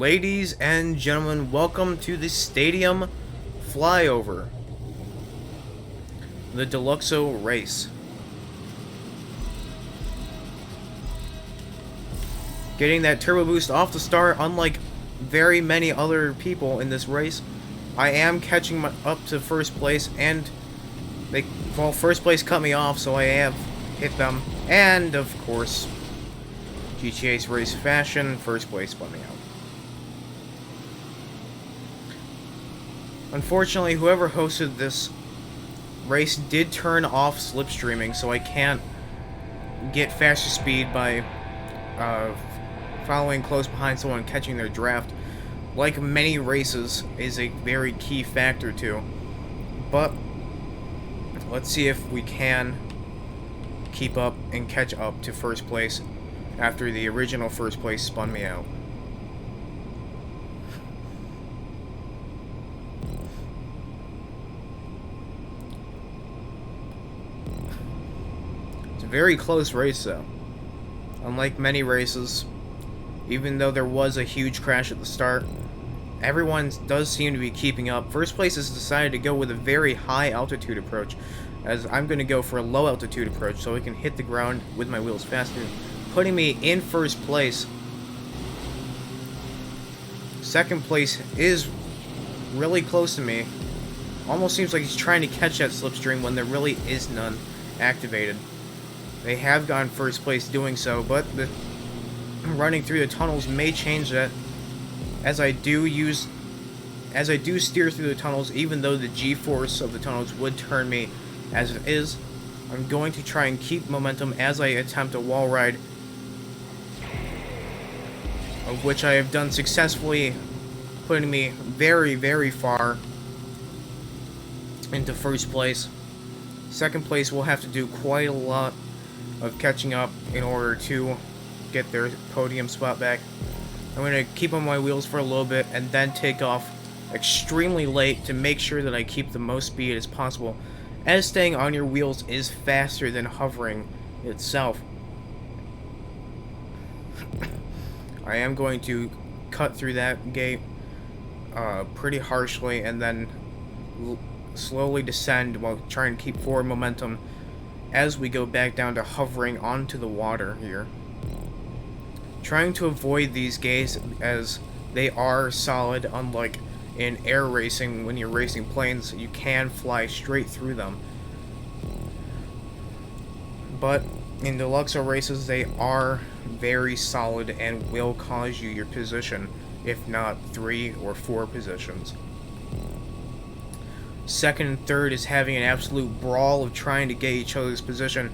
Ladies and gentlemen, welcome to the Stadium Flyover, the Deluxo race. Getting that turbo boost off the start, unlike very many other people in this race, I am catching up to first place, and first place cut me off, so I have hit them, and of course, GTA's race fashion, first place spun me out. Unfortunately, whoever hosted this race did turn off slipstreaming, so I can't get faster speed by following close behind someone and catching their draft. Like many races, is a very key factor too. But let's see if we can keep up and catch up to first place after the original first place spun me out. Very close race though. Unlike many races, even though there was a huge crash at the start, everyone does seem to be keeping up. First place has decided to go with a very high altitude approach, as I'm going to go for a low altitude approach so I can hit the ground with my wheels faster, putting me in first place. Second place is really close to me. Almost seems like he's trying to catch that slipstream when there really is none activated. They have gotten first place doing so, but the running through the tunnels may change that, as I do steer through the tunnels, even though the G-force of the tunnels would turn me as it is. I'm going to try and keep momentum as I attempt a wall ride, of which I have done successfully, putting me very, very far into first place. Second place will have to do quite a lot of catching up in order to get their podium spot back. I'm going to keep on my wheels for a little bit and then take off extremely late to make sure that I keep the most speed as possible, as staying on your wheels is faster than hovering itself. I am going to cut through that gate pretty harshly and then slowly descend while trying to keep forward momentum as we go back down to hovering onto the water here. Trying to avoid these gates as they are solid, unlike in air racing. When you're racing planes, you can fly straight through them. But in Deluxo races, they are very solid and will cause you your position, if not 3 or 4 positions. Second and third is having an absolute brawl of trying to get each other's position,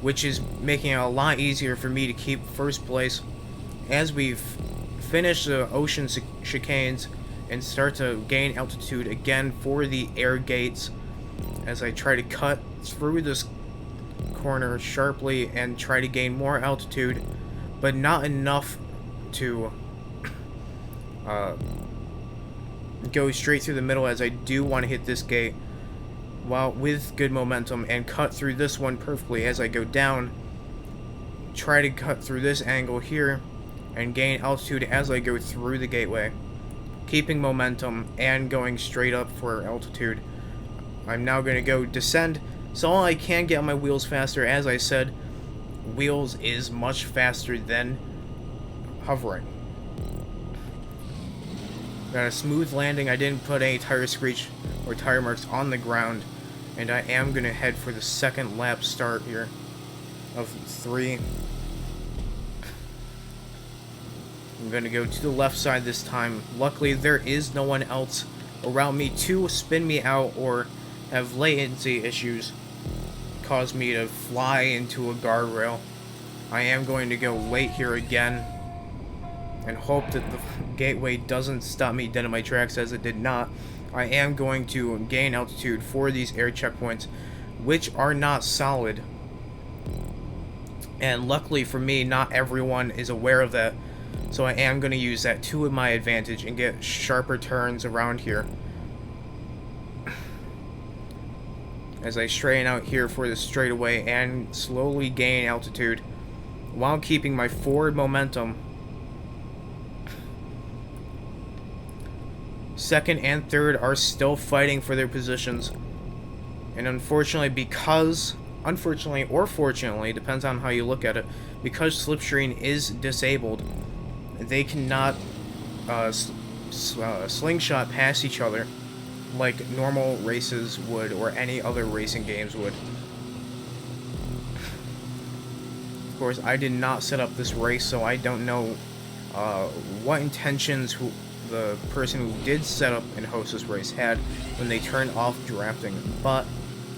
which is making it a lot easier for me to keep first place as we've finished the ocean chicanes and start to gain altitude again for the air gates, as I try to cut through this corner sharply and try to gain more altitude, but not enough to go straight through the middle, as I do want to hit this gate while with good momentum and cut through this one perfectly as I go down. Try to cut through this angle here and gain altitude as I go through the gateway, keeping momentum and going straight up for altitude. I'm now going to go descend so I can get on my wheels faster. As I said, wheels is much faster than hovering. Got a smooth landing. I didn't put any tire screech or tire marks on the ground, and I am going to head for the second lap start here of 3. I'm going to go to the left side this time. Luckily, there is no one else around me to spin me out or have latency issues cause me to fly into a guardrail. I am going to go late here again and hope that the gateway doesn't stop me dead in my tracks, as it did not. I am going to gain altitude for these air checkpoints, which are not solid. And luckily for me, not everyone is aware of that. So I am going to use that to my advantage and get sharper turns around here, as I straighten out here for the straightaway and slowly gain altitude while keeping my forward momentum second and third are still fighting for their positions. And unfortunately or fortunately, depends on how you look at it, because Slipstream is disabled, they cannot slingshot past each other like normal races would, or any other racing games would. Of course, I did not set up this race, so I don't know what intentions the person who did set up and host this race had when they turned off drafting, but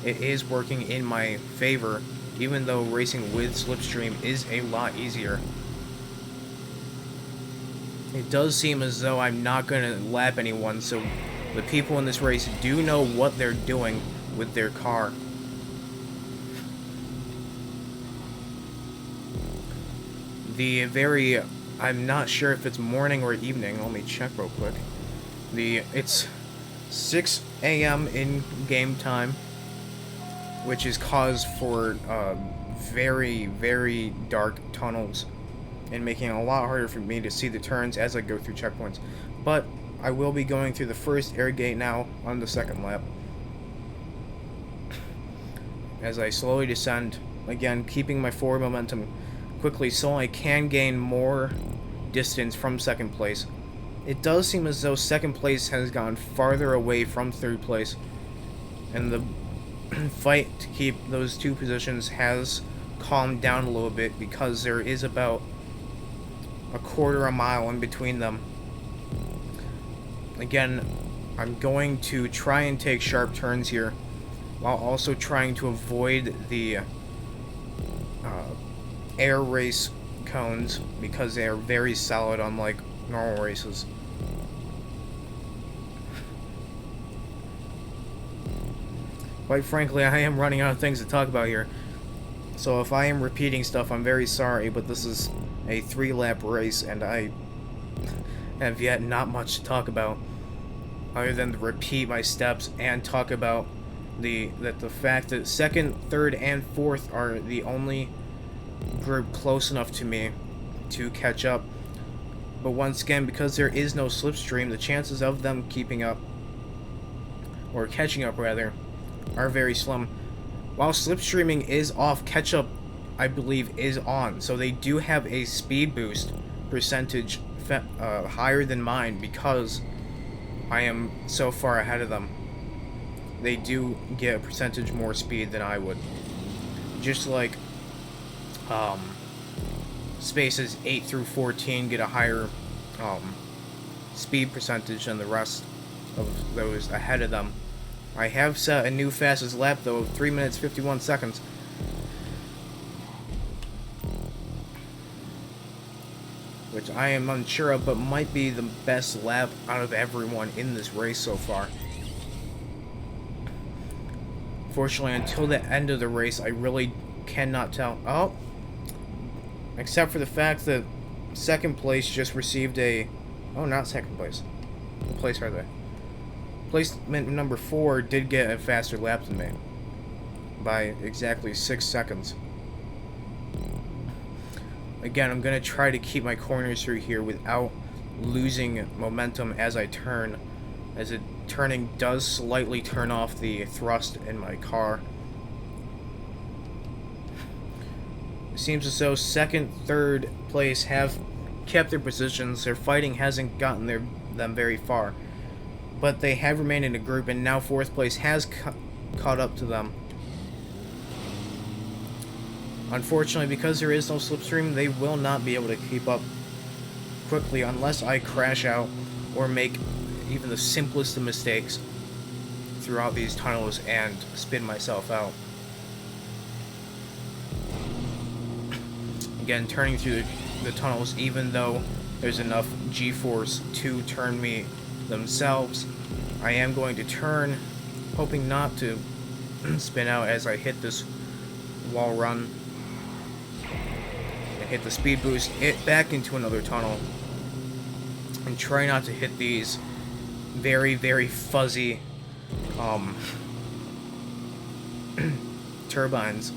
it is working in my favor, even though racing with Slipstream is a lot easier. It does seem as though I'm not going to lap anyone, so the people in this race do know what they're doing with their car. I'm not sure if it's morning or evening. Let me check real quick. It's 6 a.m. in game time, which is cause for very, very dark tunnels and making it a lot harder for me to see the turns as I go through checkpoints. But I will be going through the first air gate now on the second lap. As I slowly descend, again keeping my forward momentum quickly so I can gain more distance from second place. It does seem as though second place has gone farther away from third place, and the fight to keep those two positions has calmed down a little bit because there is about a quarter of a mile in between them. Again, I'm going to try and take sharp turns here while also trying to avoid the air race cones because they are very solid unlike normal races. Quite frankly, I am running out of things to talk about here. So if I am repeating stuff, I'm very sorry, but this is a 3-lap race and I have yet not much to talk about other than to repeat my steps and talk about the fact that second, third, and fourth are the only group close enough to me to catch up. But once again, because there is no slipstream, the chances of them keeping up, or catching up rather, are very slim. While slipstreaming is off, catch-up, I believe, is on. So they do have a speed boost percentage higher than mine because I am so far ahead of them. They do get a percentage more speed than I would. Just like spaces 8 through 14 get a higher speed percentage than the rest of those ahead of them. I have set a new fastest lap though of 3 minutes 51 seconds. Which I am unsure of, but might be the best lap out of everyone in this race so far. Fortunately, until the end of the race, I really cannot tell. Oh! Except for the fact that second place just received a... Oh, not second place. What place are they? Placement number 4 did get a faster lap than me. By exactly 6 seconds. Again, I'm going to try to keep my corners through here without losing momentum as I turn. As turning does slightly turn off the thrust in my car. It seems as though second, third place have kept their positions. Their fighting hasn't gotten them very far. But they have remained in a group, and now fourth place has caught up to them. Unfortunately, because there is no slipstream, they will not be able to keep up quickly unless I crash out or make even the simplest of mistakes throughout these tunnels and spin myself out. Again, turning through the tunnels, even though there's enough G-force to turn me themselves, I am going to turn, hoping not to spin out as I hit this wall run and hit the speed boost, it back into another tunnel, and try not to hit these very, very fuzzy turbines.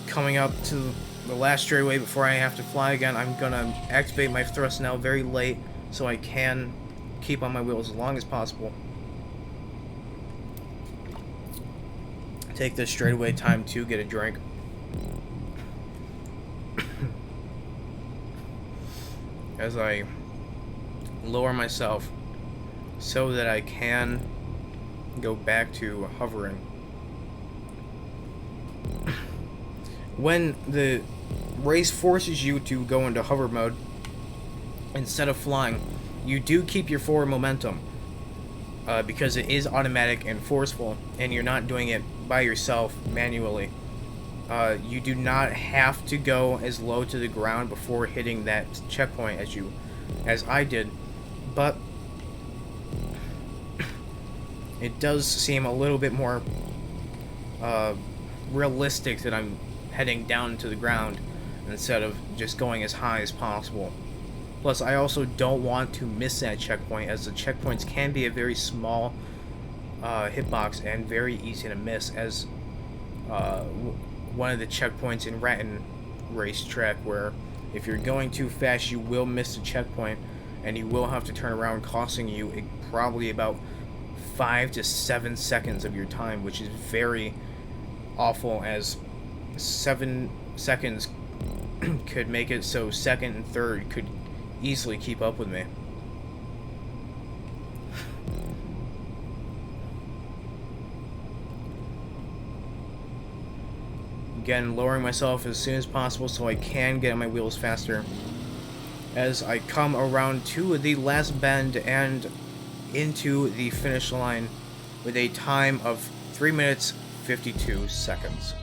Coming up to the last straightaway before I have to fly again, I'm gonna activate my thrust now very late so I can keep on my wheels as long as possible. Take this straightaway time to get a drink. As I lower myself so that I can go back to hovering. When the race forces you to go into hover mode instead of flying, you do keep your forward momentum because it is automatic and forceful, and you're not doing it by yourself manually. You do not have to go as low to the ground before hitting that checkpoint as I did, but it does seem a little bit more realistic that I'm heading down to the ground instead of just going as high as possible. Plus, I also don't want to miss that checkpoint, as the checkpoints can be a very small hitbox and very easy to miss, as one of the checkpoints in Ratton Racetrack, where if you're going too fast, you will miss the checkpoint and you will have to turn around, costing you probably about 5 to 7 seconds of your time, which is very awful, as 7 seconds could make it so second and third could easily keep up with me. Again, lowering myself as soon as possible so I can get on my wheels faster as I come around to the last bend and into the finish line with a time of 3 minutes 52 seconds.